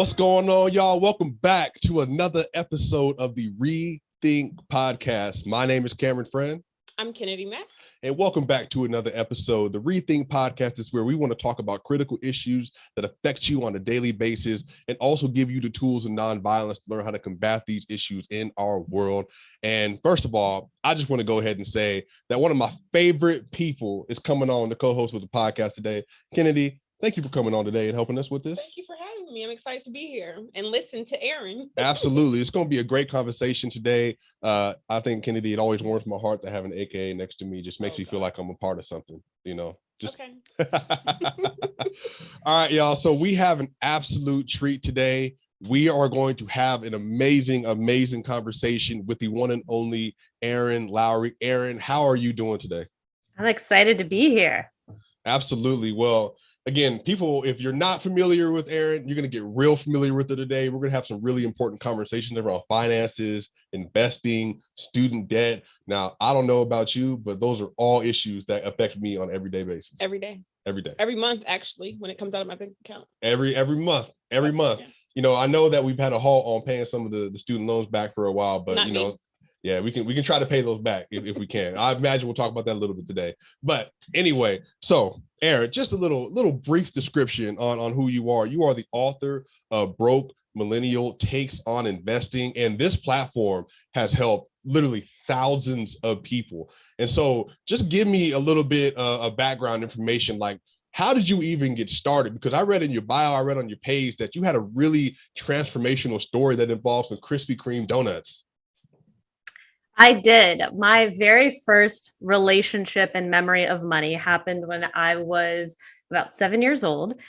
What's going on, y'all? Welcome back to another episode of the ReThink podcast. My name is Cameron Friend. I'm Kennedy Mack. And welcome back to another episode. The ReThink podcast is where we want to talk about critical issues that affect you on a daily basis and also give you the tools of nonviolence to learn how to combat these issues in our world. And first of all, I just want to go ahead and say that one of my favorite people is coming on to co-host with the podcast today. Kennedy, thank you for coming on today and helping us with this. Thank you for having me. I'm excited to be here and listen to Erin. Absolutely. It's going to be a great conversation today. I think, Kennedy, it always warms my heart to have an AKA next to me. Just makes me feel like I'm a part of something, you know. Okay. All right, y'all. So we have an absolute treat today. We are going to have an amazing conversation with the one and only Erin Lowry. Erin, how are you doing today? I'm excited to be here. Absolutely. Well, again, people, if you're not familiar with Erin, you're going to get real familiar with her today. We're going to have some really important conversations around finances, investing, student debt. Now, I don't know about you, but those are all issues that affect me on an everyday basis. Every day. Every month, actually, when it comes out of my bank account. Every month. Yeah. You know, I know that we've had a halt on paying some of the student loans back for a while, but Not me. Yeah, we can try to pay those back if we can. I imagine we'll talk about that a little bit today. But anyway, so Erin, just a little brief description on who you are. You are the author of Broke Millennial Takes on Investing, and this platform has helped literally thousands of people. And so just give me a little bit of background information, like how did you even get started? Because I read in your bio, I read on your page that you had a really transformational story that involves some Krispy Kreme donuts. I did. My very first relationship and memory of money happened when I was about 7 years old.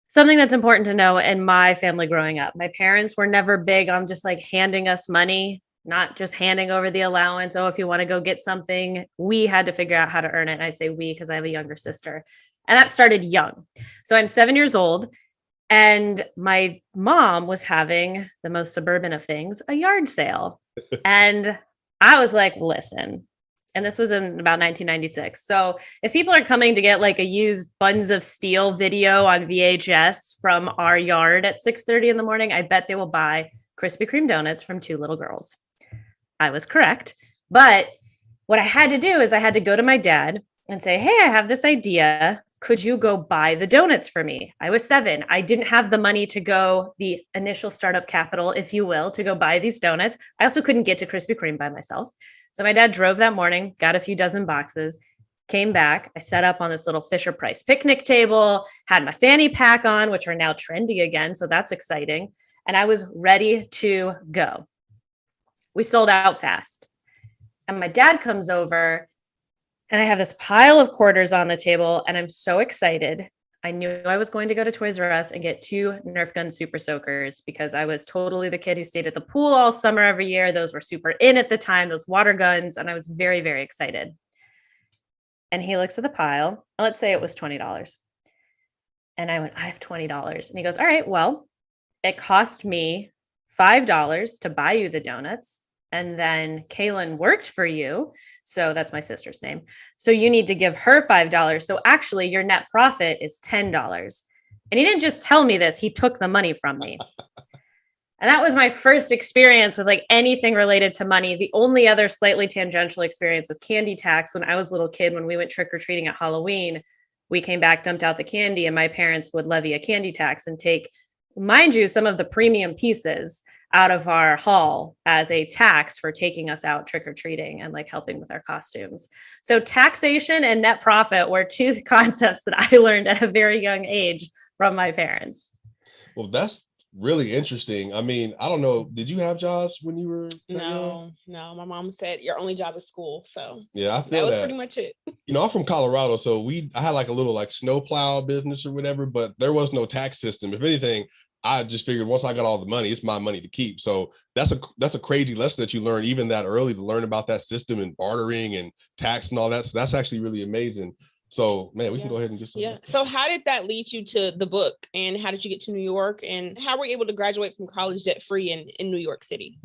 Something that's important to know in my family growing up. My parents were never big on just like handing us money, not just handing over the allowance. Oh, if you want to go get something, we had to figure out how to earn it. And I say we because I have a younger sister. And that started young. So I'm 7 years old. And my mom was having the most suburban of things, a yard sale. And I was like, listen, and this was in about 1996. So if people are coming to get like a used Buns of Steel video on VHS from our yard at 6:30 in the morning, I bet they will buy Krispy Kreme donuts from two little girls. I was correct. But what I had to do is I had to go to my dad and say, hey, I have this idea. Could you go buy the donuts for me? I was 7. I didn't have the money to go, the initial startup capital, if you will, to go buy these donuts. I also couldn't get to Krispy Kreme by myself. So my dad drove that morning, got a few dozen boxes, came back. I set up on this little Fisher Price picnic table, had my fanny pack on, which are now trendy again. So that's exciting. And I was ready to go. We sold out fast. And my dad comes over and I have this pile of quarters on the table and I'm so excited. I knew I was going to go to Toys R Us and get 2 Nerf gun Super Soakers because I was totally the kid who stayed at the pool all summer every year. Those were super in at the time, those water guns. And I was very, very excited. And he looks at the pile. Let's say it was $20. And I went, I have $20. And he goes, all right, well, it cost me $5 to buy you the donuts. And then Kaylin worked for you. So that's my sister's name. So you need to give her $5. So actually your net profit is $10. And he didn't just tell me this, he took the money from me. And that was my first experience with like anything related to money. The only other slightly tangential experience was candy tax. When I was a little kid, when we went trick-or-treating at Halloween, we came back, dumped out the candy, and my parents would levy a candy tax and take, mind you, some of the premium pieces out of our haul as a tax for taking us out trick-or-treating and like helping with our costumes. So taxation and net profit were 2 concepts that I learned at a very young age from my parents. Well, that's really interesting. I mean, I don't know. Did you have jobs when you were No. My mom said your only job is school. So yeah, I feel that was pretty much it. You know, I'm from Colorado, so I had like a little like snowplow business or whatever, but there was no tax system. If anything, I just figured once I got all the money, it's my money to keep. So that's a crazy lesson that you learn even that early, to learn about that system and bartering and tax and all that. So that's actually really amazing. So man, we can go ahead and get some. Yeah. So how did that lead you to the book, and how did you get to New York, and how were you able to graduate from college debt free in New York City?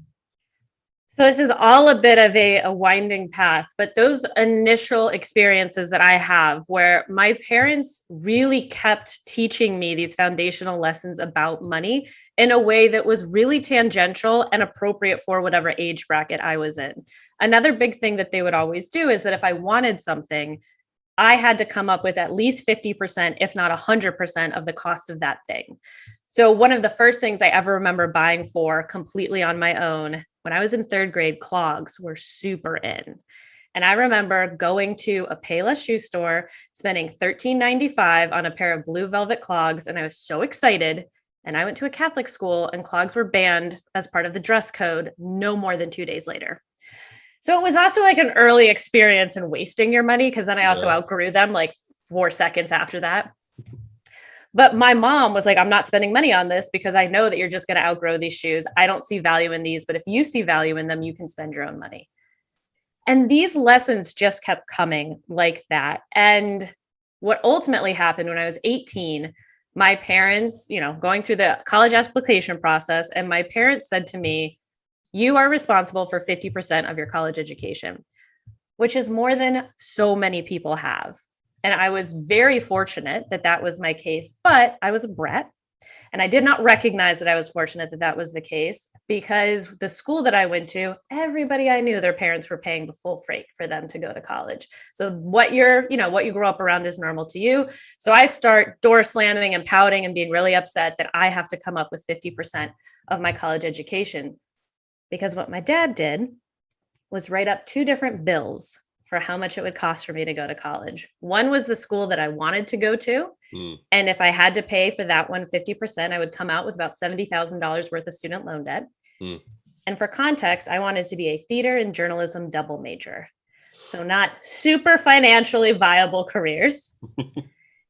So this is all a bit of a winding path, but those initial experiences that I have where my parents really kept teaching me these foundational lessons about money in a way that was really tangential and appropriate for whatever age bracket I was in. Another big thing that they would always do is that if I wanted something, I had to come up with at least 50%, if not 100% of the cost of that thing. So one of the first things I ever remember buying for completely on my own when I was in third grade, clogs were super in. And I remember going to a Payless shoe store, spending $13.95 on a pair of blue velvet clogs. And I was so excited. And I went to a Catholic school and clogs were banned as part of the dress code no more than 2 days later. So it was also like an early experience in wasting your money, because then I also outgrew them like 4 seconds after that. But my mom was like, I'm not spending money on this because I know that you're just going to outgrow these shoes. I don't see value in these, but if you see value in them, you can spend your own money. And these lessons just kept coming like that. And what ultimately happened when I was 18, my parents, going through the college application process, and my parents said to me, you are responsible for 50% of your college education, which is more than so many people have. And I was very fortunate that that was my case, but I was a brat. And I did not recognize that I was fortunate that that was the case, because the school that I went to, everybody I knew, their parents were paying the full freight for them to go to college. So what you grow up around is normal to you. So I start door slamming and pouting and being really upset that I have to come up with 50% of my college education. Because what my dad did was write up 2 different bills for how much it would cost for me to go to college. One was the school that I wanted to go to. And if I had to pay for that one 50%, I would come out with about $70,000 worth of student loan debt. And for context, I wanted to be a theater and journalism double major. So not super financially viable careers.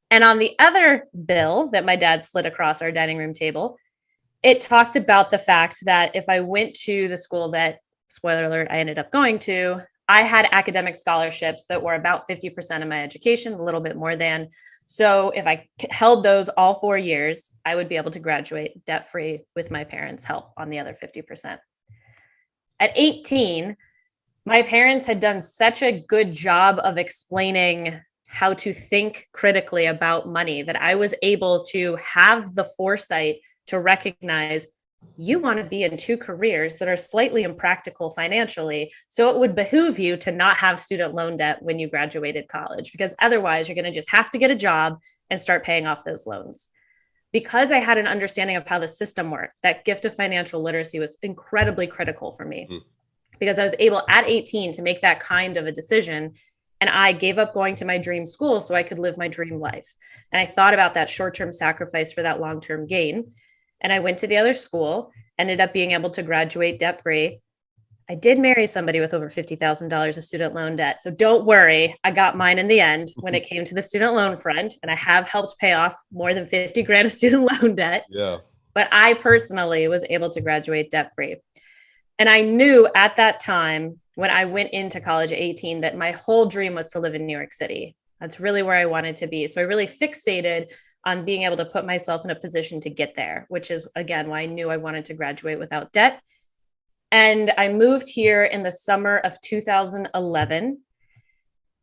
And on the other bill that my dad slid across our dining room table, it talked about the fact that if I went to the school that, spoiler alert, I ended up going to, I had academic scholarships that were about 50% of my education, a little bit more than. So if I held those all 4 years, I would be able to graduate debt-free with my parents' help on the other 50%. At 18, my parents had done such a good job of explaining how to think critically about money that I was able to have the foresight to recognize you want to be in 2 careers that are slightly impractical financially. So it would behoove you to not have student loan debt when you graduated college, because otherwise you're going to just have to get a job and start paying off those loans. Because I had an understanding of how the system worked, that gift of financial literacy was incredibly critical for me, because I was able at 18 to make that kind of a decision. And I gave up going to my dream school so I could live my dream life. And I thought about that short-term sacrifice for that long-term gain. And I went to the other school, ended up being able to graduate debt-free. I did marry somebody with over $50,000 of student loan debt. So don't worry, I got mine in the end when it came to the student loan front. And I have helped pay off more than 50 grand of student loan debt. Yeah. But I personally was able to graduate debt-free. And I knew at that time when I went into college at 18 that my whole dream was to live in New York City. That's really where I wanted to be. So I really fixated on being able to put myself in a position to get there, which is, again, why I knew I wanted to graduate without debt. And I moved here in the summer of 2011.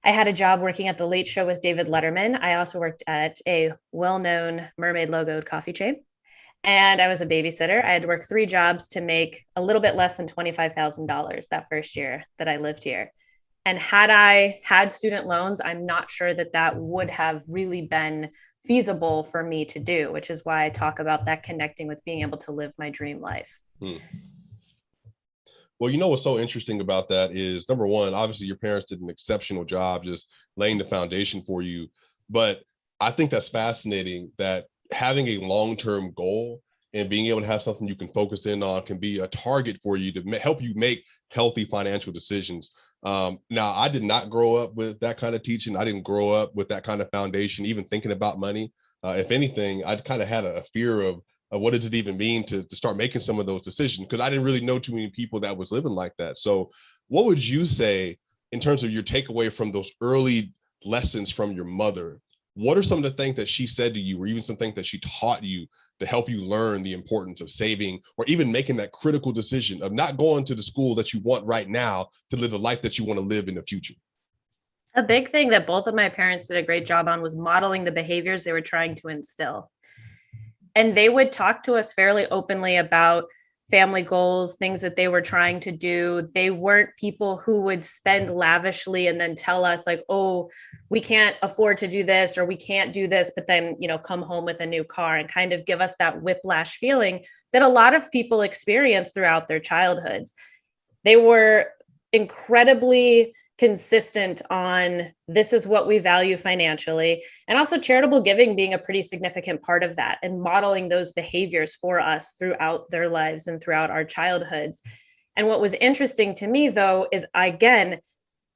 I had a job working at the Late Show with David Letterman. I also worked at a well-known mermaid logoed coffee chain. And I was a babysitter. I had to work 3 jobs to make a little bit less than $25,000 that first year that I lived here. And had I had student loans, I'm not sure that that would have really been feasible for me to do, which is why I talk about that connecting with being able to live my dream life. Well, what's so interesting about that is, number one, obviously your parents did an exceptional job just laying the foundation for you. But I think that's fascinating that having a long-term goal and being able to have something you can focus in on can be a target for you to help you make healthy financial decisions. Now, I did not grow up with that kind of teaching. I didn't grow up with that kind of foundation, even thinking about money. If anything, I kind of had a fear of what does it even mean to start making some of those decisions, because I didn't really know too many people that was living like that. So what would you say in terms of your takeaway from those early lessons from your mother what are some of the things that she said to you, or even some things that she taught you to help you learn the importance of saving, or even making that critical decision of not going to the school that you want right now to live the life that you want to live in the future? A big thing that both of my parents did a great job on was modeling the behaviors they were trying to instill. And they would talk to us fairly openly about family goals, things that they were trying to do. They weren't people who would spend lavishly and then tell us like, oh, we can't afford to do this, or we can't do this, but then, come home with a new car, and kind of give us that whiplash feeling that a lot of people experience throughout their childhoods. They were incredibly consistent on this is what we value financially, and also charitable giving being a pretty significant part of that, and modeling those behaviors for us throughout their lives and throughout our childhoods. And what was interesting to me, though, is again,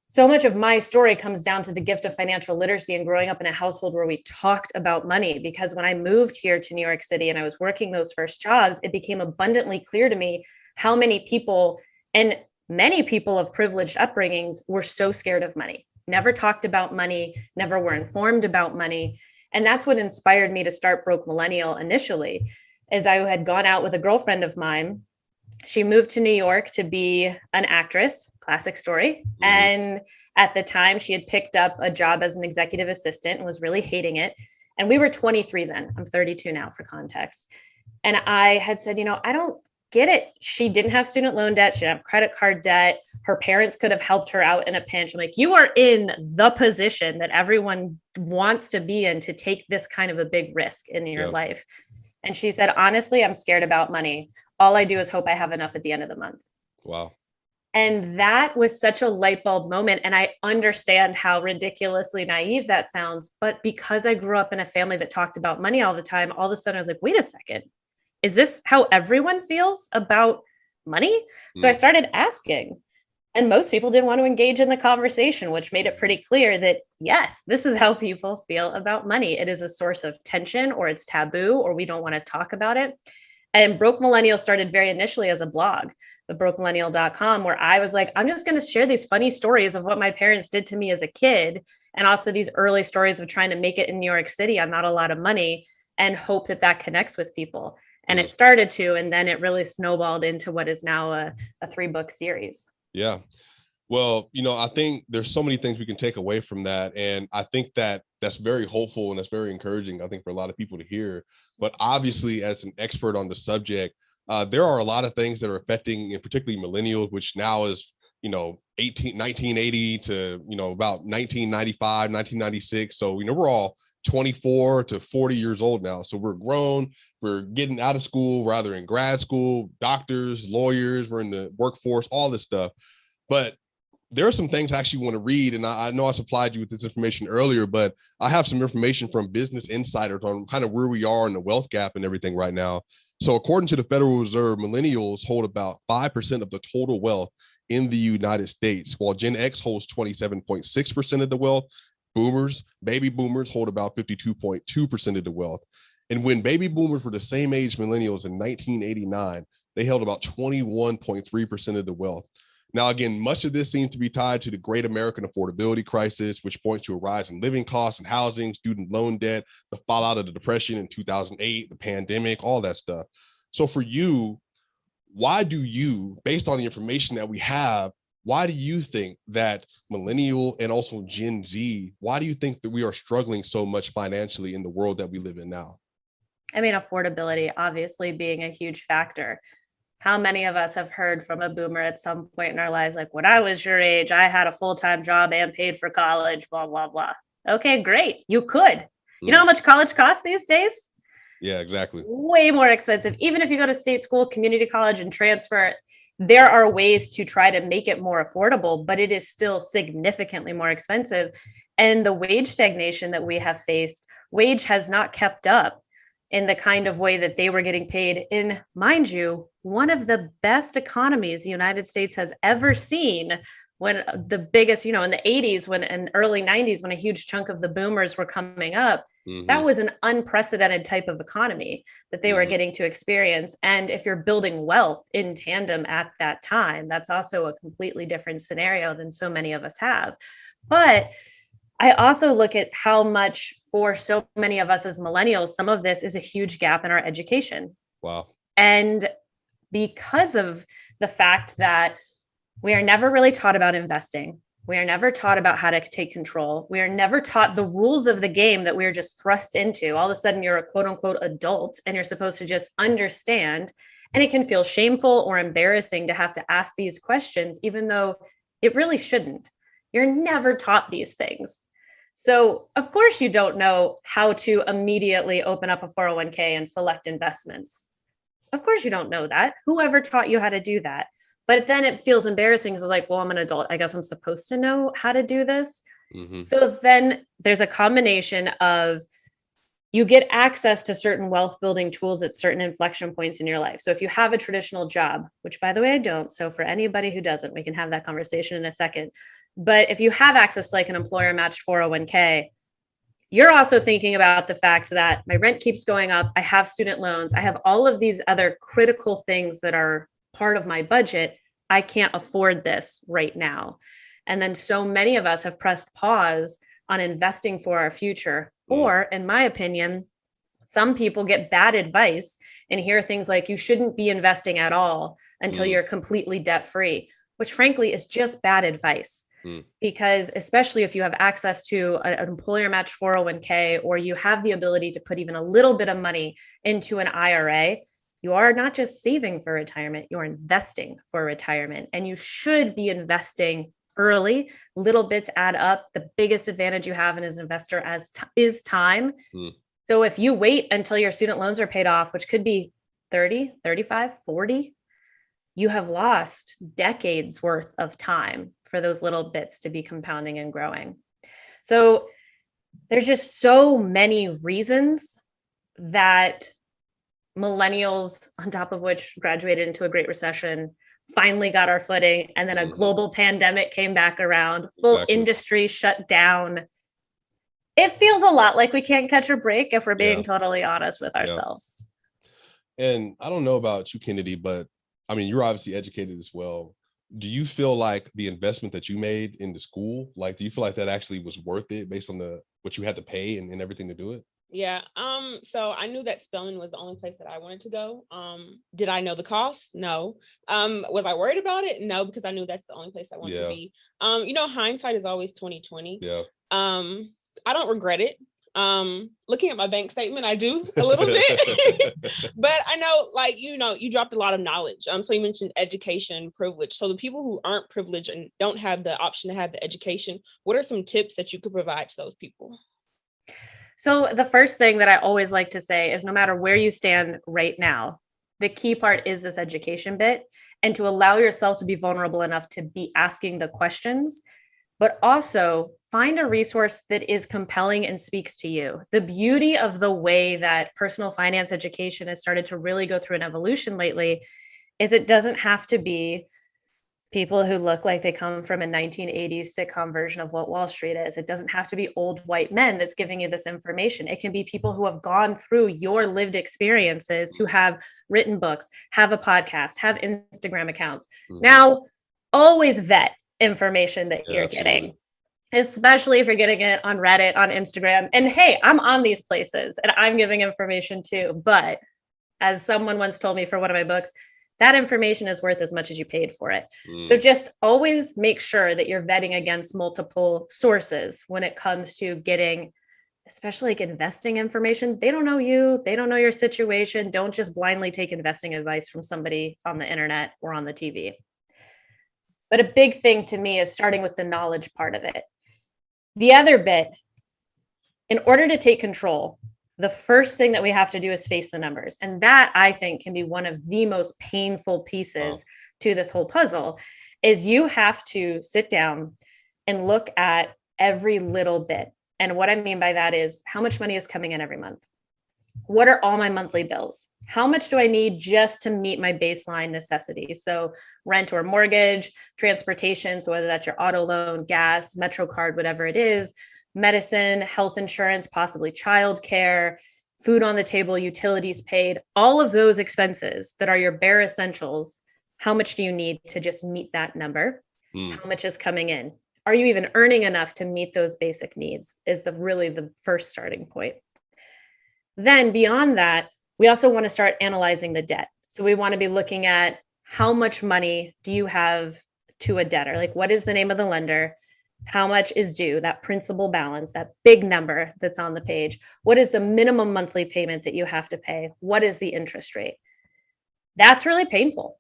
so much of my story comes down to the gift of financial literacy and growing up in a household where we talked about money. Because when I moved here to New York City and I was working those first jobs, it became abundantly clear to me how many people, and many people of privileged upbringings, were so scared of money, never talked about money, never were informed about money. And that's what inspired me to start Broke Millennial initially, is I had gone out with a girlfriend of mine. She moved to New York to be an actress, classic story. Mm-hmm. And at the time she had picked up a job as an executive assistant and was really hating it. And we were 23 then. I'm 32 now for context. And I had said, I don't get it. She didn't have student loan debt. She didn't have credit card debt. Her parents could have helped her out in a pinch. I'm like, you are in the position that everyone wants to be in to take this kind of a big risk in your life. And she said, honestly, I'm scared about money. All I do is hope I have enough at the end of the month. Wow. And that was such a light bulb moment. And I understand how ridiculously naive that sounds. But because I grew up in a family that talked about money all the time, all of a sudden I was like, wait a second. Is this how everyone feels about money? So I started asking, and most people didn't want to engage in the conversation, which made it pretty clear that, yes, this is how people feel about money. It is a source of tension, or it's taboo, or we don't want to talk about it. And Broke Millennial started very initially as a blog, thebrokenmillennial.com, where I was like, I'm just going to share these funny stories of what my parents did to me as a kid, and also these early stories of trying to make it in New York City on not a lot of money, and hope that that connects with people. And it started to, and then it really snowballed into what is now a 3-book series. Yeah. Well, I think there's so many things we can take away from that. And I think that that's very hopeful and that's very encouraging, I think, for a lot of people to hear. But obviously, as an expert on the subject, there are a lot of things that are affecting, and particularly millennials, which now is, 1980 to, about 1995, 1996. So, we're all 24 to 40 years old now. So we're grown, we're getting out of school, we're either in grad school, doctors, lawyers, we're in the workforce, all this stuff. But there are some things I actually want to read. And I know I supplied you with this information earlier, but I have some information from Business Insiders on kind of where we are in the wealth gap and everything right now. So according to the Federal Reserve, millennials hold about 5% of the total wealth in the United States, while Gen X holds 27.6% of the wealth. Baby boomers hold about 52.2% of the wealth. And when baby boomers were the same age millennials in 1989, they held about 21.3% of the wealth. Now, again, much of this seems to be tied to the Great American Affordability Crisis, which points to a rise in living costs and housing, student loan debt, the fallout of the Depression in 2008, the pandemic, all that stuff. So for you, why do you, based on the information that we have, why do you think that millennial and also Gen Z, why do you think that we are struggling so much financially in the world that we live in now? I mean, affordability obviously being a huge factor. How many of us have heard from a boomer at some point in our lives, like, when I was your age, I had a full-time job and paid for college, blah, blah, blah. Okay, great. You could. You know how much college costs these days? Yeah, exactly. Way more expensive. Even if you go to state school, community college, and transfer, there are ways to try to make it more affordable, but it is still significantly more expensive. And the wage stagnation that we have faced, wage has not kept up in the kind of way that they were getting paid in, mind you, one of the best economies the United States has ever seen, when the biggest, in the 80s, and early 90s, when a huge chunk of the boomers were coming up, that was an unprecedented type of economy that they were getting to experience. And if you're building wealth in tandem at that time, that's also a completely different scenario than so many of us have. But I also look at how much for so many of us as millennials, some of this is a huge gap in our education. Wow. And because of the fact that we are never really taught about investing, we are never taught about how to take control. We are never taught the rules of the game that we are just thrust into. All of a sudden, you're a quote unquote adult and you're supposed to just understand. And it can feel shameful or embarrassing to have to ask these questions, even though it really shouldn't. You're never taught these things. So, of course, you don't know how to immediately open up a 401k and select investments. Of course, you don't know that. Whoever taught you how to do that? But then it feels embarrassing because it's like, well, I'm an adult. I guess I'm supposed to know how to do this. Mm-hmm. So then there's a combination of you get access to certain wealth building tools at certain inflection points in your life. So if you have a traditional job, which by the way, I don't. So for anybody who doesn't, we can have that conversation in a second. But if you have access to like an employer matched 401k, you're also thinking about the fact that my rent keeps going up. I have student loans. I have all of these other critical things that are part of my budget. I can't afford this right now. And then so many of us have pressed pause on investing for our future. Or in my opinion, some people get bad advice and hear things like you shouldn't be investing at all until you're completely debt free, which frankly is just bad advice. Because especially if you have access to an employer matched 401k, or you have the ability to put even a little bit of money into an IRA, you are not just saving for retirement, you're investing for retirement. And you should be investing early. Little bits add up. The biggest advantage you have as an investor is time. So if you wait until your student loans are paid off, which could be 30, 35, 40, you have lost decades worth of time for those little bits to be compounding and growing. So there's just so many reasons that millennials, on top of which graduated into a Great Recession, finally got our footing. And then a global pandemic came back around, full industry shut down. It feels a lot like we can't catch a break if we're being totally honest with ourselves. And I don't know about you, Kennedy, but I mean, you're obviously educated as well. Do you feel like the investment that you made in the school, like, do you feel like that actually was worth it based on what you had to pay and everything to do it? Yeah. So I knew that spelling was the only place that I wanted to go. Did I know the cost? No. Was I worried about it? No, because I knew that's the only place I wanted to be. Hindsight is always 2020. Yeah. I don't regret it. Looking at my bank statement, I do a little bit, but I know, you dropped a lot of knowledge. So you mentioned education privilege. So the people who aren't privileged and don't have the option to have the education, what are some tips that you could provide to those people? So the first thing that I always like to say is no matter where you stand right now, the key part is this education bit, and to allow yourself to be vulnerable enough to be asking the questions, but also find a resource that is compelling and speaks to you. The beauty of the way that personal finance education has started to really go through an evolution lately is it doesn't have to be people who look like they come from a 1980s sitcom version of what Wall Street is. It doesn't have to be old white men that's giving you this information. It can be people who have gone through your lived experiences, who have written books, have a podcast, have Instagram accounts. Now, always vet information that you're getting, especially if you're getting it on Reddit, on Instagram. And hey, I'm on these places and I'm giving information too. But as someone once told me for one of my books, that information is worth as much as you paid for it. So just always make sure that you're vetting against multiple sources when it comes to getting, especially like investing information. They don't know you. They don't know your situation. Don't just blindly take investing advice from somebody on the internet or on the TV. But a big thing to me is starting with the knowledge part of it. The other bit, in order to take control, the first thing that we have to do is face the numbers. And that, I think, can be one of the most painful pieces to this whole puzzle, is you have to sit down and look at every little bit. And what I mean by that is how much money is coming in every month? What are all my monthly bills? How much do I need just to meet my baseline necessities? So rent or mortgage, transportation, so whether that's your auto loan, gas, MetroCard, whatever it is, medicine, health insurance, possibly childcare, food on the table, utilities paid, all of those expenses that are your bare essentials. How much do you need to just meet that number? How much is coming in? are you even earning enough to meet those basic needs is really the first starting point. Then beyond that, we also want to start analyzing the debt. So we want to be looking at how much money do you have to a debtor? Like, what is the name of the lender? How much is due, that principal balance, that big number that's on the page? What is the minimum monthly payment that you have to pay? What is the interest rate? That's really painful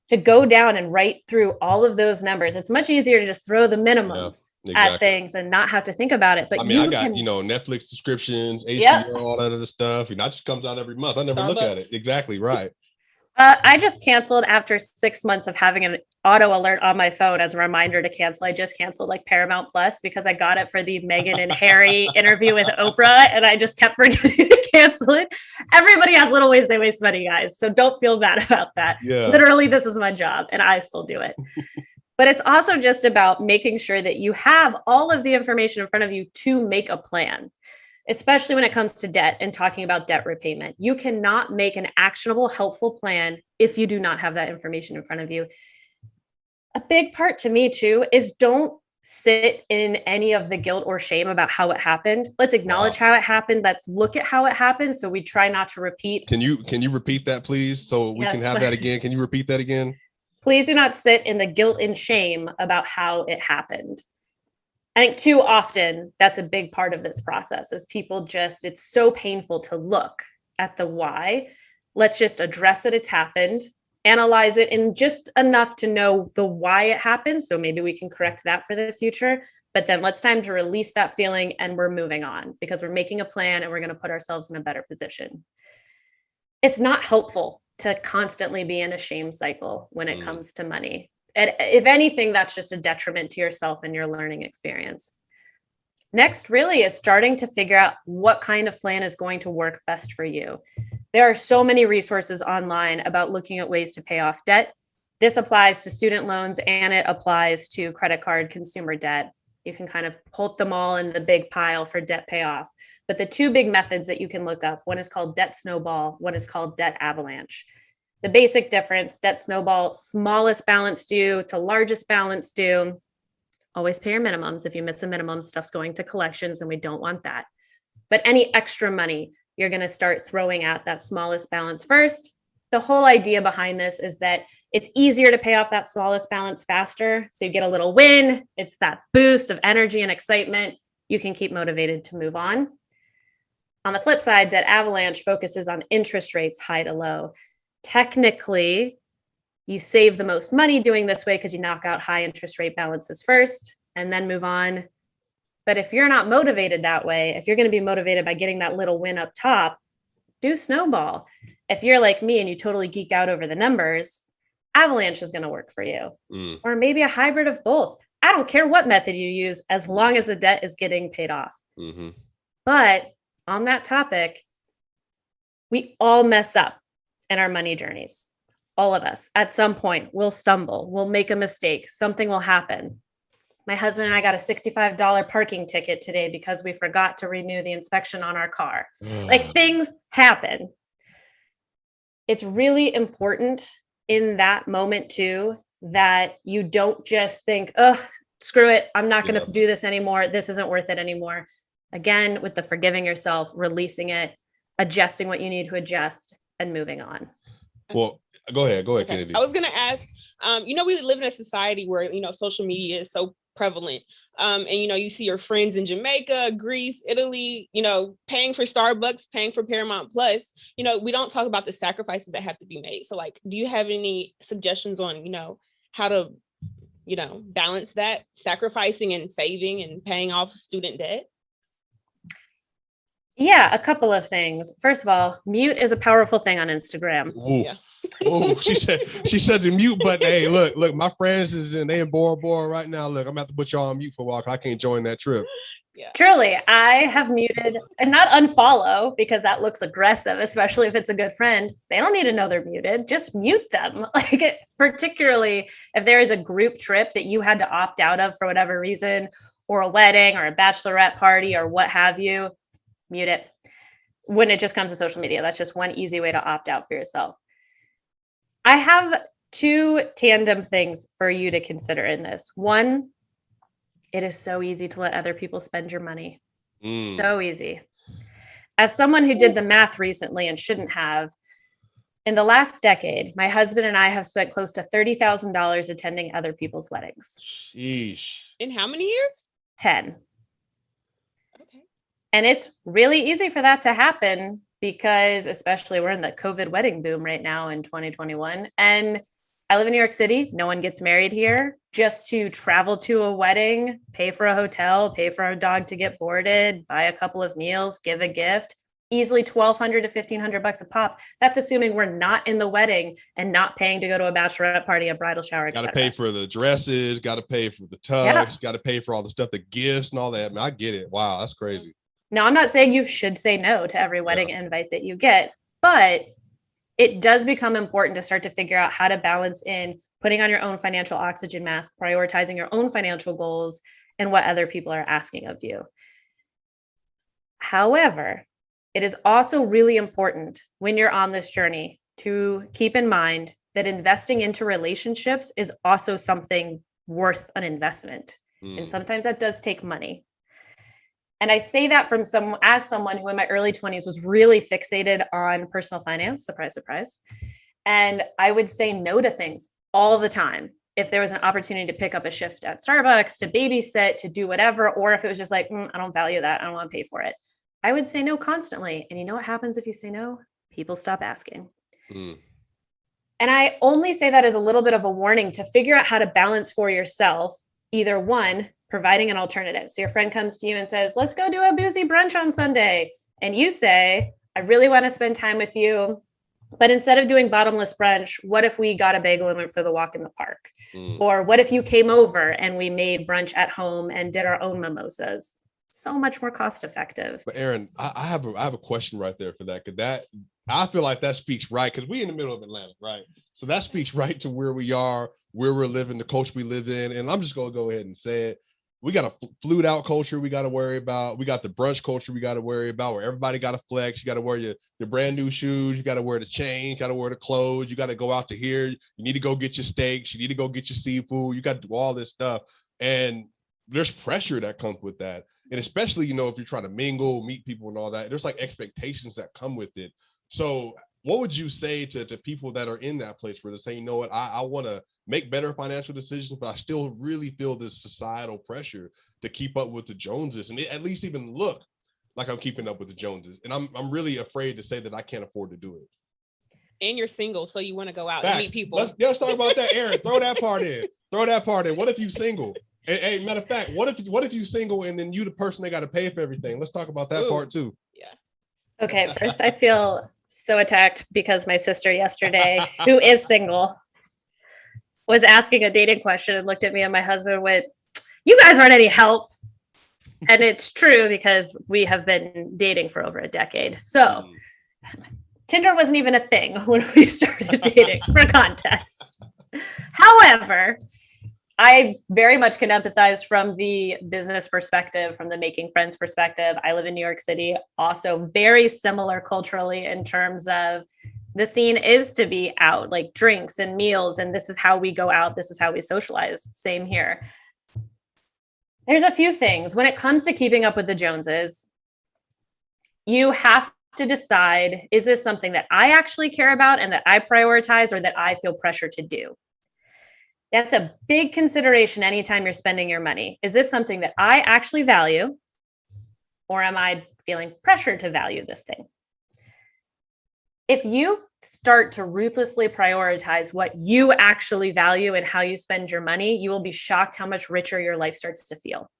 to go down and write through all of those numbers. It's much easier to just throw the minimums at things and not have to think about it. But I mean, I got, Netflix subscriptions, HBO, Yep. all that other stuff. And that just comes out every month. I never look at it. Exactly. Right. I just canceled after 6 months of having an auto alert on my phone as a reminder to cancel. I just canceled like Paramount Plus because I got it for the Meghan and Harry interview with Oprah, and I just kept forgetting to cancel it. Everybody has little ways they waste money, guys. So don't feel bad about that. Yeah. Literally, this is my job and I still do it. But it's also just about making sure that you have all of the information in front of you to make a plan, especially when it comes to debt and talking about debt repayment. You cannot make an actionable, helpful plan if you do not have that information in front of you. A big part to me too is don't sit in any of the guilt or shame about how it happened. Let's acknowledge how it happened. Let's look at how it happened so we try not to repeat. Can you repeat that, please? So we can have that again. Can you repeat that again? Please do not sit in the guilt and shame about how it happened. I think too often that's a big part of this process is people just, it's so painful to look at the why. Let's just address that it's happened, analyze it in just enough to know the why it happened. So maybe we can correct that for the future, but then let's time to release that feeling and we're moving on because we're making a plan and we're going to put ourselves in a better position. It's not helpful to constantly be in a shame cycle when it comes to money. And if anything, that's just a detriment to yourself and your learning experience. Next, really, is starting to figure out what kind of plan is going to work best for you. There are so many resources online about looking at ways to pay off debt. This applies to student loans and it applies to credit card consumer debt. You can kind of put them all in the big pile for debt payoff. But the two big methods that you can look up, one is called debt snowball, one is called debt avalanche. The basic difference, debt snowball, smallest balance due to largest balance due. Always pay your minimums. If you miss a minimum, stuff's going to collections and we don't want that. But any extra money, you're going to start throwing at that smallest balance first. The whole idea behind this is that it's easier to pay off that smallest balance faster. So you get a little win. It's that boost of energy and excitement. You can keep motivated to move on. On the flip side, debt avalanche focuses on interest rates high to low. Technically, you save the most money doing this way because you knock out high interest rate balances first and then move on. But if you're not motivated that way, if you're going to be motivated by getting that little win up top, do snowball. If you're like me and you totally geek out over the numbers, avalanche is going to work for you. Or maybe a hybrid of both. I don't care what method you use as long as the debt is getting paid off. But on that topic, we all mess up in our money journeys. All of us at some point will stumble, we'll make a mistake, something will happen. My husband and I got a $65 parking ticket today because we forgot to renew the inspection on our car. Like things happen. It's really important in that moment too, that you don't just think, oh, screw it, I'm not going to do this anymore. This isn't worth it anymore. Again, with the forgiving yourself, releasing it, adjusting what you need to adjust and moving on. Well, go ahead, Kennedy. I was going to ask, we live in a society where, social media is so prevalent. And, you see your friends in Jamaica, Greece, Italy, paying for Starbucks, paying for Paramount Plus. We don't talk about the sacrifices that have to be made. So like, do you have any suggestions on, how to, balance that sacrificing and saving and paying off student debt? Yeah, a couple of things. First of all, mute is a powerful thing on Instagram. Yeah. Oh, she said the mute button. Hey, look, my friends they in Bora Bora right now. Look, I'm gonna have to put y'all on mute for a while because I can't join that trip. Yeah. Truly, I have muted and not unfollow because that looks aggressive, especially if it's a good friend. They don't need to know they're muted. Just mute them. Particularly if there is a group trip that you had to opt out of for whatever reason, or a wedding or a bachelorette party or what have you, mute it. When it just comes to social media, that's just one easy way to opt out for yourself. I have two tandem things for you to consider in this. One, It is so easy to let other people spend your money. Mm. So easy. As someone who did the math recently and shouldn't have, in the last decade, my husband and I have spent close to $30,000 attending other people's weddings. Sheesh. In how many years? 10. Okay. And it's really easy for that to happen because especially we're in the COVID wedding boom right now in 2021. And I live in New York City. No one gets married here. Just to travel to a wedding, pay for a hotel, pay for a dog to get boarded, buy a couple of meals, give a gift, easily $1,200 to $1,500 a pop. That's assuming we're not in the wedding and not paying to go to a bachelorette party, a bridal shower, Got to pay for the dresses, got to pay for the tux, got to pay for all the stuff, the gifts and all that. I mean, I get it. Wow, that's crazy. Now, I'm not saying you should say no to every wedding invite that you get, but it does become important to start to figure out how to balance in putting on your own financial oxygen mask, prioritizing your own financial goals, and what other people are asking of you. However, it is also really important when you're on this journey to keep in mind that investing into relationships is also something worth an investment. And sometimes that does take money. And I say that from someone who in my early 20s was really fixated on personal finance, surprise, surprise. And I would say no to things all the time. If there was an opportunity to pick up a shift at Starbucks, to babysit, to do whatever, or if it was just like, I don't value that, I don't want to pay for it, I would say no constantly. And you know what happens if you say no? People stop asking. And I only say that as a little bit of a warning to figure out how to balance for yourself, either one, providing an alternative. So your friend comes to you and says, let's go do a boozy brunch on Sunday. And you say, I really want to spend time with you. But instead of doing bottomless brunch, what if we got a bagel and went for the walk in the park? Or what if you came over and we made brunch at home and did our own mimosas? So much more cost effective. But Erin, I have a question right there for that. Cause that, I feel like that speaks right. Cause we in the middle of Atlanta, right? So that speaks right to where we are, where we're living, the culture we live in. And I'm just going to go ahead and say it. We got a flued out culture we got to worry about. We got the brunch culture we got to worry about, where everybody got to flex. You got to wear your brand new shoes. You got to wear the chain. You got to wear the clothes. You got to go out to here. You need to go get your steaks. You need to go get your seafood. You got to do all this stuff. And there's pressure that comes with that. And especially, you know, if you're trying to mingle, meet people and all that, there's like expectations that come with it. So what would you say to people that are in that place where they're saying, you know what, I want to make better financial decisions, but I still really feel this societal pressure to keep up with the Joneses and at least even look like I'm keeping up with the Joneses. And I'm really afraid to say that I can't afford to do it. And you're single, so you want to go out and meet people. Let's talk about that, Erin. Throw that part in. What if you single? Hey, matter of fact, what if you single and then you the person that got to pay for everything? Let's talk about that part too. Yeah. Okay, first I feel so attacked because my sister yesterday, who is single, was asking a dating question and looked at me and my husband went, you guys aren't any help. And it's true because we have been dating for over a decade. So Tinder wasn't even a thing when we started dating, for context. However, I very much can empathize from the business perspective, from the making friends perspective. I live in New York City, also very similar culturally in terms of the scene is to be out, like drinks and meals, and this is how we go out, this is how we socialize. Same here. There's a few things. When it comes to keeping up with the Joneses, you have to decide, is this something that I actually care about and that I prioritize or that I feel pressure to do? That's a big consideration anytime you're spending your money. Is this something that I actually value, or am I feeling pressure to value this thing? If you start to ruthlessly prioritize what you actually value and how you spend your money, you will be shocked how much richer your life starts to feel.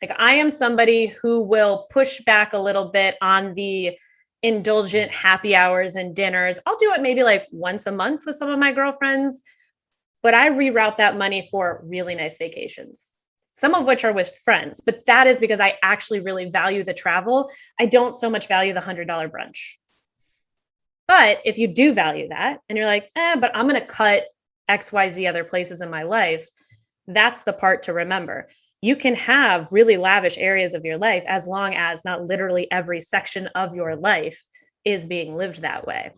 Like, I am somebody who will push back a little bit on the indulgent happy hours and dinners. I'll do it maybe like once a month with some of my girlfriends, but I reroute that money for really nice vacations, some of which are with friends, but that is because I actually really value the travel. I don't so much value the $100 brunch. But if you do value that and you're like, but I'm going to cut XYZ other places in my life, that's the part to remember. You can have really lavish areas of your life as long as not literally every section of your life is being lived that way.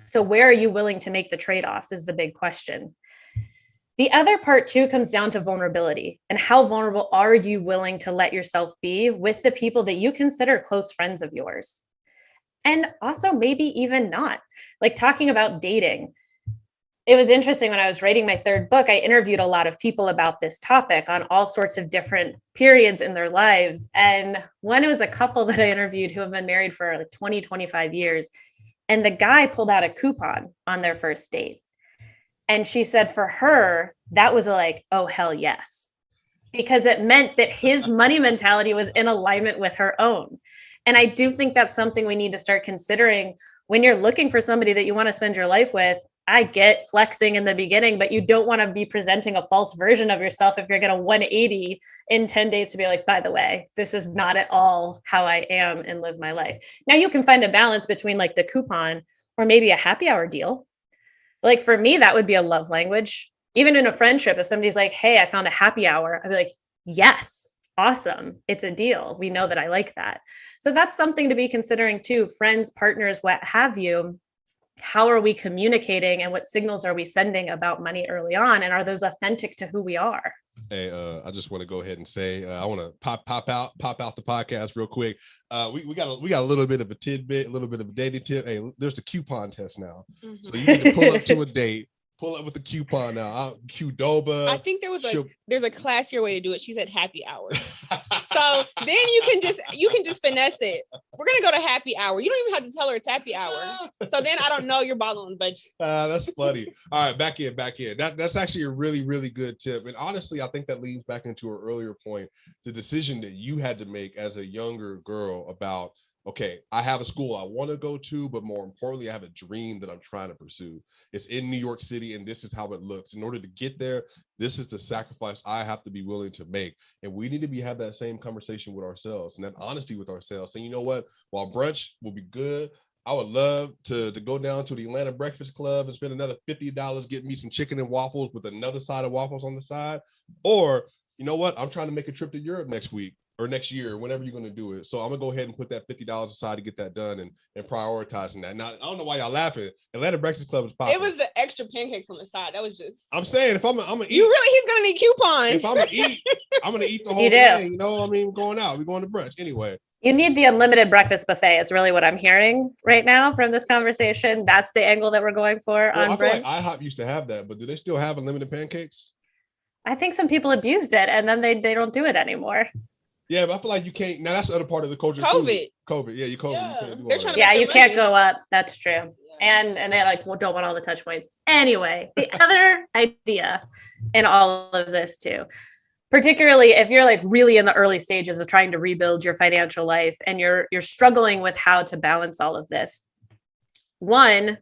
So where are you willing to make the trade-offs is the big question. The other part too comes down to vulnerability, and how vulnerable are you willing to let yourself be with the people that you consider close friends of yours? And also maybe even not. Like talking about dating. It was interesting when I was writing my third book, I interviewed a lot of people about this topic on all sorts of different periods in their lives. And one was a couple that I interviewed who have been married for like 20, 25 years. And the guy pulled out a coupon on their first date. And she said for her, that was like, oh, hell yes. Because it meant that his money mentality was in alignment with her own. And I do think that's something we need to start considering when you're looking for somebody that you want to spend your life with. I get flexing in the beginning, but you don't want to be presenting a false version of yourself if you're going to 180 in 10 days to be like, by the way, this is not at all how I am and live my life. Now you can find a balance between like the coupon or maybe a happy hour deal. Like for me, that would be a love language. Even in a friendship, if somebody's like, hey, I found a happy hour, I'd be like, yes, awesome. It's a deal. We know that I like that. So that's something to be considering too. Friends, partners, what have you. How are we communicating and what signals are we sending about money early on? And are those authentic to who we are? Hey, I just want to go ahead and say I want to pop out the podcast real quick. We got a little bit of a tidbit, a little bit of a dating tip. Hey, there's the coupon test now, so you need to pull up to a date. Pull up with the coupon now. Qdoba. I think there's a classier way to do it. She said happy hour. So then you can just finesse it. We're gonna go to happy hour. You don't even have to tell her it's happy hour. So then I don't know you're bottling budget. That's funny. All right, back in. That's actually a really, really good tip. And honestly, I think that leads back into an earlier point, the decision that you had to make as a younger girl about, okay, I have a school I want to go to, but more importantly, I have a dream that I'm trying to pursue. It's in New York City, and this is how it looks. In order to get there, this is the sacrifice I have to be willing to make. And we need to have that same conversation with ourselves and that honesty with ourselves. And you know what? While brunch will be good, I would love to go down to the Atlanta Breakfast Club and spend another $50 getting me some chicken and waffles with another side of waffles on the side. Or, you know what? I'm trying to make a trip to Europe next week. Or next year, whenever you're going to do it. So I'm going to go ahead and put that $50 aside to get that done and prioritizing that. Now, I don't know why y'all laughing. Atlanta Breakfast Club is popping. It was the extra pancakes on the side. That was just... I'm saying, if I'm going to eat... he's going to need coupons. If I'm going to eat, I'm going to eat the whole thing. You know, I mean, we're going out. We're going to brunch. Anyway. You need the unlimited breakfast buffet is really what I'm hearing right now from this conversation. That's the angle that we're going for on brunch. I feel like IHOP used to have that, but do they still have unlimited pancakes? I think some people abused it, and then they don't do it anymore. Yeah, but I feel like you can't. Now that's the other part of the culture. COVID. Yeah, you COVID. Yeah. You can't you can't go up. That's true. Yeah. And they like don't want all the touch points. Anyway, the other idea in all of this too, particularly if you're like really in the early stages of trying to rebuild your financial life and you're struggling with how to balance all of this. One,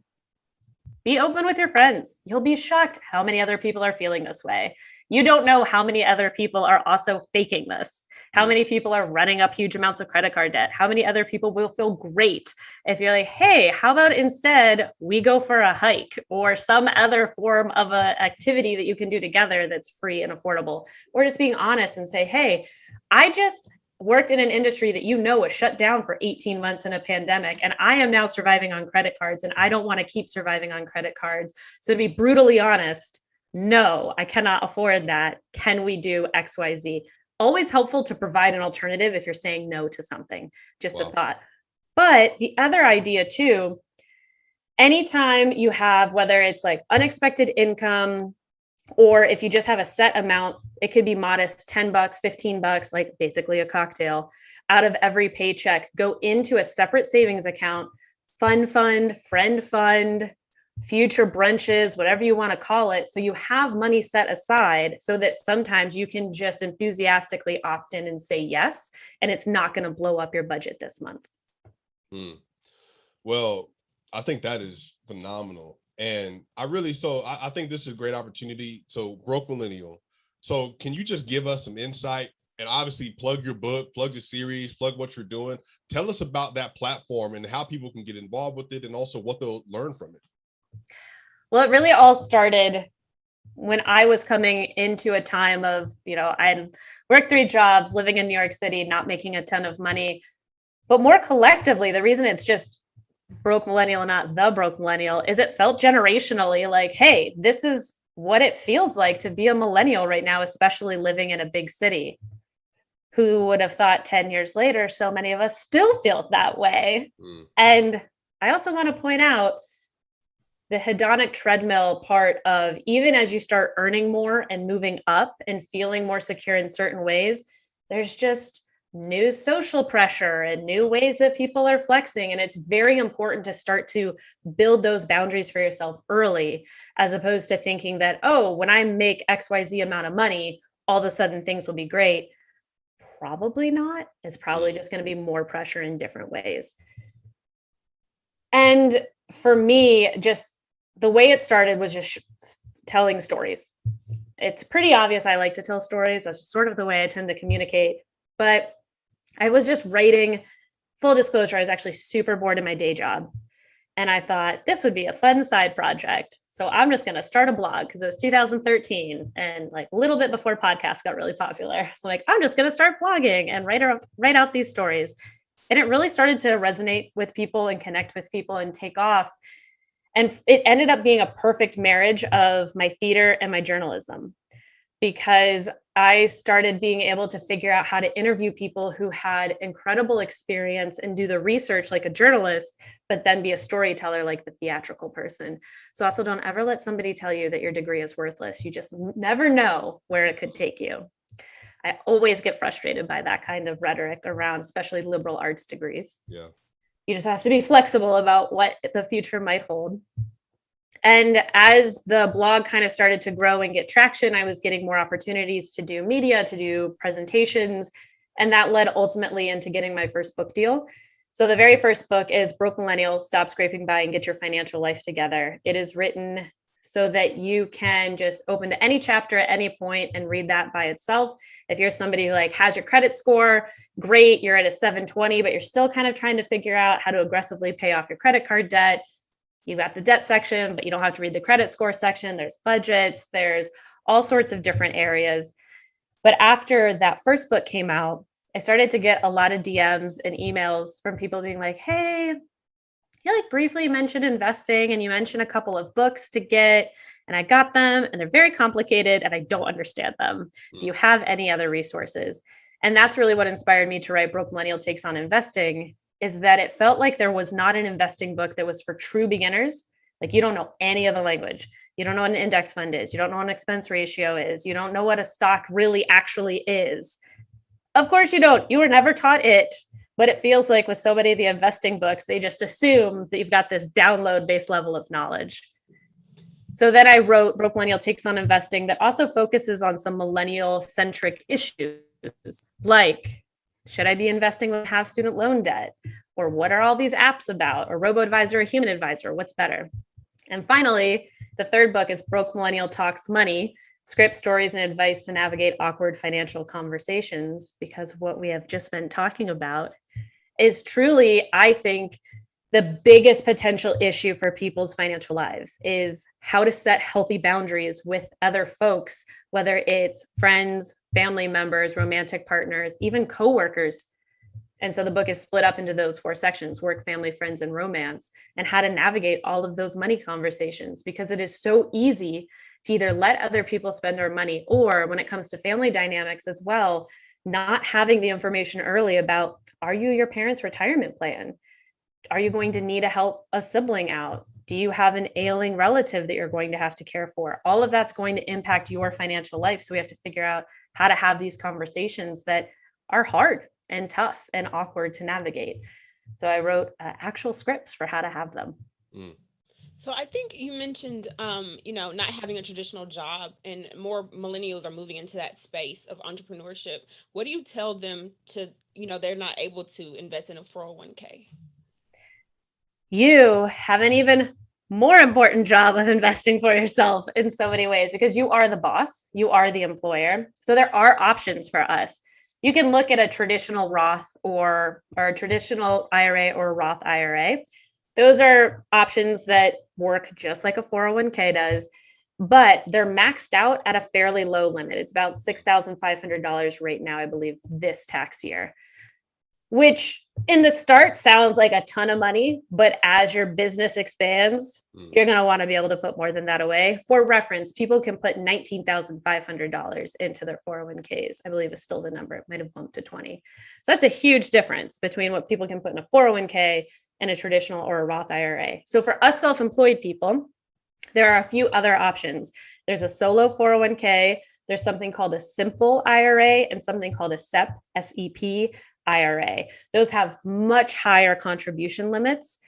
be open with your friends. You'll be shocked how many other people are feeling this way. You don't know how many other people are also faking this. How many people are running up huge amounts of credit card debt? How many other people will feel great if you're like, hey, how about instead we go for a hike or some other form of an activity that you can do together that's free and affordable? Or just being honest and say, hey, I just worked in an industry that was shut down for 18 months in a pandemic, and I am now surviving on credit cards, and I don't want to keep surviving on credit cards. So to be brutally honest, no, I cannot afford that. Can we do XYZ? Always helpful to provide an alternative if you're saying no to something, just a thought. But the other idea too, anytime you have, whether it's like unexpected income, or if you just have a set amount, it could be modest, $10, $15, like basically a cocktail out of every paycheck, go into a separate savings account, fund, friend fund, future brunches, whatever you want to call it. So you have money set aside so that sometimes you can just enthusiastically opt in and say yes, and it's not going to blow up your budget this month. Well, I think that is phenomenal. And I think this is a great opportunity. So Broke Millennial. So can you just give us some insight and obviously plug your book, plug the series, plug what you're doing. Tell us about that platform and how people can get involved with it and also what they'll learn from it. Well, it really all started when I was coming into a time of, I worked 3 jobs, living in New York City, not making a ton of money, but more collectively, the reason it's just Broke Millennial, not the Broke Millennial, is it felt generationally like, hey, this is what it feels like to be a millennial right now, especially living in a big city. Who would have thought 10 years later, so many of us still feel that way. And I also want to point out the hedonic treadmill part of, even as you start earning more and moving up and feeling more secure in certain ways, there's just new social pressure and new ways that people are flexing. And it's very important to start to build those boundaries for yourself early, as opposed to thinking that, oh, when I make XYZ amount of money, all of a sudden things will be great. Probably not. It's probably just going to be more pressure in different ways. And for me, just the way it started was just telling stories. It's pretty obvious I like to tell stories. That's just sort of the way I tend to communicate. But I was just writing. Full disclosure, I was actually super bored in my day job. And I thought this would be a fun side project. So I'm just going to start a blog, because it was 2013 and like a little bit before podcasts got really popular. So like, I'm just going to start blogging and write out these stories. And it really started to resonate with people and connect with people and take off. And it ended up being a perfect marriage of my theater and my journalism, because I started being able to figure out how to interview people who had incredible experience and do the research like a journalist, but then be a storyteller like the theatrical person. So also, don't ever let somebody tell you that your degree is worthless. You just never know where it could take you. I always get frustrated by that kind of rhetoric around, especially liberal arts degrees. Yeah. You just have to be flexible about what the future might hold. And as the blog kind of started to grow and get traction, I was getting more opportunities to do media, to do presentations. And that led ultimately into getting my first book deal. So the very first book is Broke Millennial, Stop Scraping By and Get Your Financial Life Together. It is written so that you can just open to any chapter at any point and read that by itself. If you're somebody who like has your credit score, great, you're at a 720, but you're still kind of trying to figure out how to aggressively pay off your credit card debt. You've got the debt section, but you don't have to read the credit score section. There's budgets, there's all sorts of different areas. But after that first book came out, I started to get a lot of DMs and emails from people being like, hey, you like briefly mentioned investing and you mentioned a couple of books to get, and I got them and they're very complicated and I don't understand them. Do you have any other resources? And that's really what inspired me to write Broke Millennial Takes on Investing, is that it felt like there was not an investing book that was for true beginners. Like, you don't know any of the language. You don't know what an index fund is. You don't know what an expense ratio is. You don't know what a stock really actually is. Of course you don't. You were never taught it. But it feels like with so many of the investing books, they just assume that you've got this download-based level of knowledge. So then I wrote Broke Millennial Takes on Investing, that also focuses on some millennial-centric issues, like, should I be investing when I have student loan debt? Or what are all these apps about? Or robo-advisor or human advisor? What's better? And finally, the third book is Broke Millennial Talks Money, Script, Stories, and Advice to Navigate Awkward Financial Conversations, because what we have just been talking about is truly, I think, the biggest potential issue for people's financial lives is how to set healthy boundaries with other folks, whether it's friends, family members, romantic partners, even coworkers. And so the book is split up into those 4 sections: work, family, friends, and romance, and how to navigate all of those money conversations, because it is so easy to either let other people spend their money, or when it comes to family dynamics as well, not having the information early about, are you your parents' retirement plan? Are you going to need to help a sibling out? Do you have an ailing relative that you're going to have to care for? All of that's going to impact your financial life. So we have to figure out how to have these conversations that are hard and tough and awkward to navigate. So I wrote actual scripts for how to have them. So I think you mentioned, not having a traditional job, and more millennials are moving into that space of entrepreneurship. What do you tell them to, they're not able to invest in a 401k? You have an even more important job of investing for yourself in so many ways, because you are the boss, you are the employer. So there are options for us. You can look at a traditional Roth or a traditional IRA or a Roth IRA. Those are options that work just like a 401k does, but they're maxed out at a fairly low limit. It's about $6,500 right now, I believe, this tax year, which in the start sounds like a ton of money, but as your business expands, you're going to want to be able to put more than that away. For reference, people can put $19,500 into their 401ks. I believe is still the number. It might have bumped to 20. So that's a huge difference between what people can put in a 401k and a traditional or a Roth IRA. So for us self-employed people, there are a few other options. There's a solo 401k. There's something called a simple IRA and something called a SEP, SEP IRA. Those have much higher contribution limits,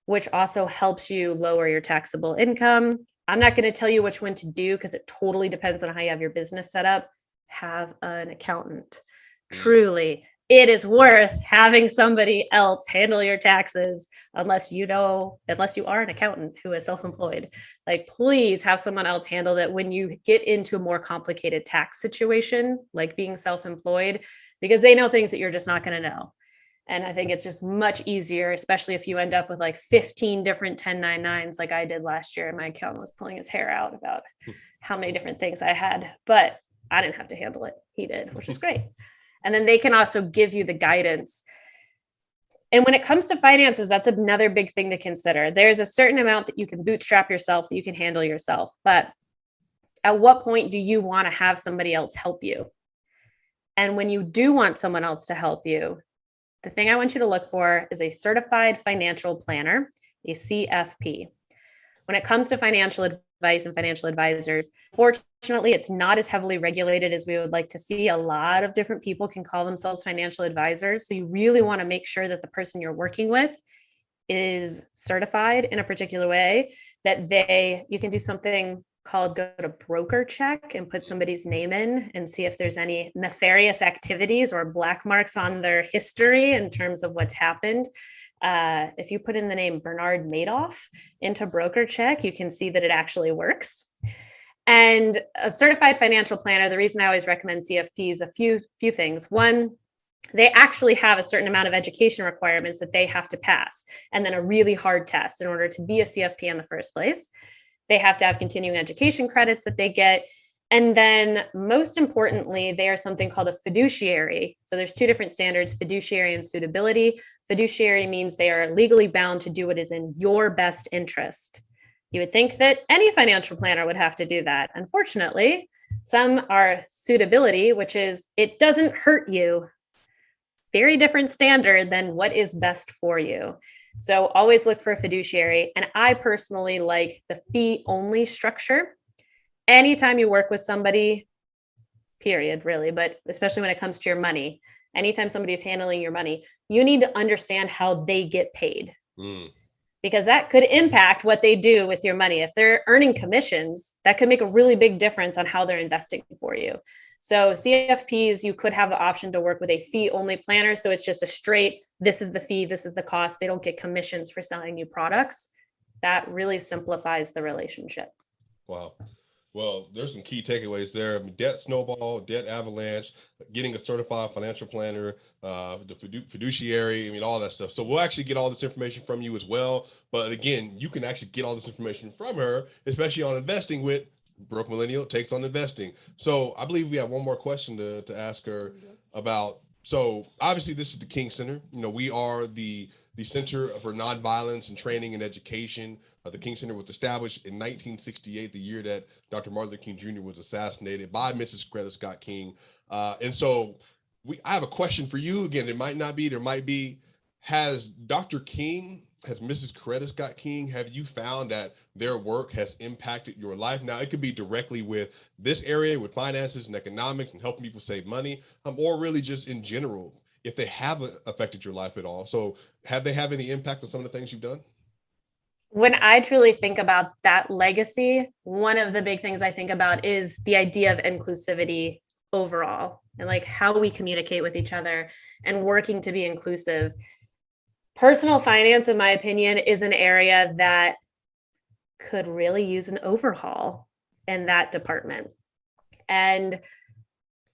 which also helps you lower your taxable income. I'm not going to tell you which one to do because it totally depends on how you have your business set up. Have an accountant. Truly, it is worth having somebody else handle your taxes unless you are an accountant who is self-employed. Like, please have someone else handle it when you get into a more complicated tax situation, like being self-employed, because they know things that you're just not going to know. And I think it's just much easier, especially if you end up with like 15 different 1099s like I did last year. And my accountant was pulling his hair out about how many different things I had, but I didn't have to handle it. He did, which is great. And then they can also give you the guidance. And when it comes to finances, that's another big thing to consider. There's a certain amount that you can bootstrap yourself, that you can handle yourself. But at what point do you want to have somebody else help you? And when you do want someone else to help you, the thing I want you to look for is a certified financial planner, a CFP. When it comes to financial advice and financial advisors, fortunately, it's not as heavily regulated as we would like to see. A lot of different people can call themselves financial advisors. So you really want to make sure that the person you're working with is certified in a particular way, that you can do something called go to broker check and put somebody's name in and see if there's any nefarious activities or black marks on their history in terms of what's happened. If you put in the name Bernard Madoff into broker check, you can see that it actually works. And a certified financial planner, the reason I always recommend CFPs, a few things. One, they actually have a certain amount of education requirements that they have to pass, and then a really hard test in order to be a CFP in the first place. They have to have continuing education credits that they get. And then most importantly, they are something called a fiduciary. So there's two different standards, fiduciary and suitability. Fiduciary means they are legally bound to do what is in your best interest. You would think that any financial planner would have to do that. Unfortunately, some are suitability, which is it doesn't hurt you. Very different standard than what is best for you. So always look for a fiduciary. And I personally like the fee-only structure. Anytime you work with somebody, period, really, but especially when it comes to your money, anytime somebody is handling your money, you need to understand how they get paid. Because that could impact what they do with your money. If they're earning commissions, that could make a really big difference on how they're investing for you. So CFPs, you could have the option to work with a fee-only planner. So it's just a straight, this is the fee, this is the cost. They don't get commissions for selling new products. That really simplifies the relationship. Wow. Well, there's some key takeaways there. I mean, debt snowball, debt avalanche, getting a certified financial planner, the fiduciary, I mean, all that stuff. So we'll actually get all this information from you as well. But again, you can actually get all this information from her, especially on investing with Broke Millennial Takes on Investing. So I believe we have one more question to ask her about. So obviously this is the King Center. You know, we are the Center for Nonviolence and Training and Education. The King Center was established in 1968, the year that Dr. Martin Luther King Jr. was assassinated by Mrs. Coretta Scott King. And so I have a question for you. Again, it might not be, there might be. Has Mrs. Coretta Scott King, have you found that their work has impacted your life? Now, it could be directly with this area, with finances and economics and helping people save money, or really just in general, if they have affected your life at all. So have they have any impact on some of the things you've done? When I truly think about that legacy, one of the big things I think about is the idea of inclusivity overall, and like how we communicate with each other and working to be inclusive. Personal finance, in my opinion, is an area that could really use an overhaul in that department. And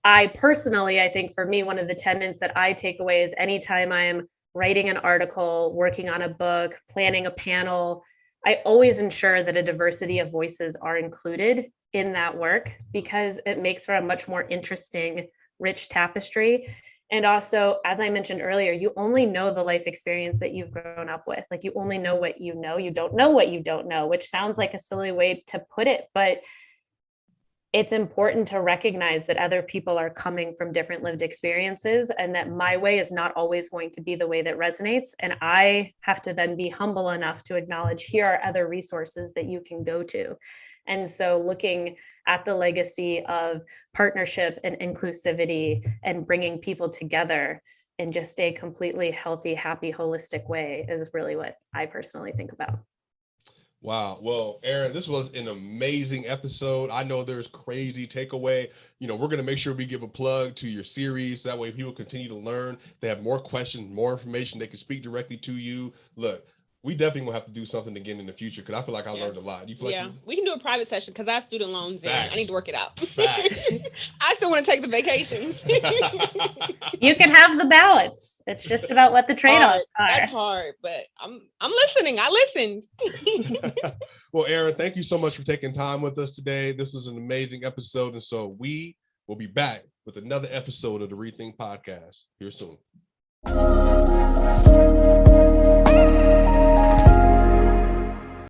I think for me, one of the tenets that I take away is anytime I'm writing an article, working on a book, planning a panel, I always ensure that a diversity of voices are included in that work because it makes for a much more interesting, rich tapestry. And also, as I mentioned earlier, you only know the life experience that you've grown up with. Like, you only know what you know. You don't know what you don't know, which sounds like a silly way to put it, but it's important to recognize that other people are coming from different lived experiences, and that my way is not always going to be the way that resonates. And I have to then be humble enough to acknowledge, here are other resources that you can go to. And so looking at the legacy of partnership and inclusivity and bringing people together in just a completely healthy, happy, holistic way is really what I personally think about. Wow. Well, Erin, this was an amazing episode. I know there's crazy takeaway. You know, we're going to make sure we give a plug to your series. That way people continue to learn. They have more questions, more information. They can speak directly to you. Look, we definitely will have to do something again in the future, because I feel like I learned a lot. You feel like we can do a private session, because I have student loans and I need to work it out. Facts. I still want to take the vacations. You can have the balance. It's just about what the trade-offs are. That's hard, but I'm listening. I listened. Well, Erin, thank you so much for taking time with us today. This was an amazing episode, and so we will be back with another episode of the ReThink podcast here soon.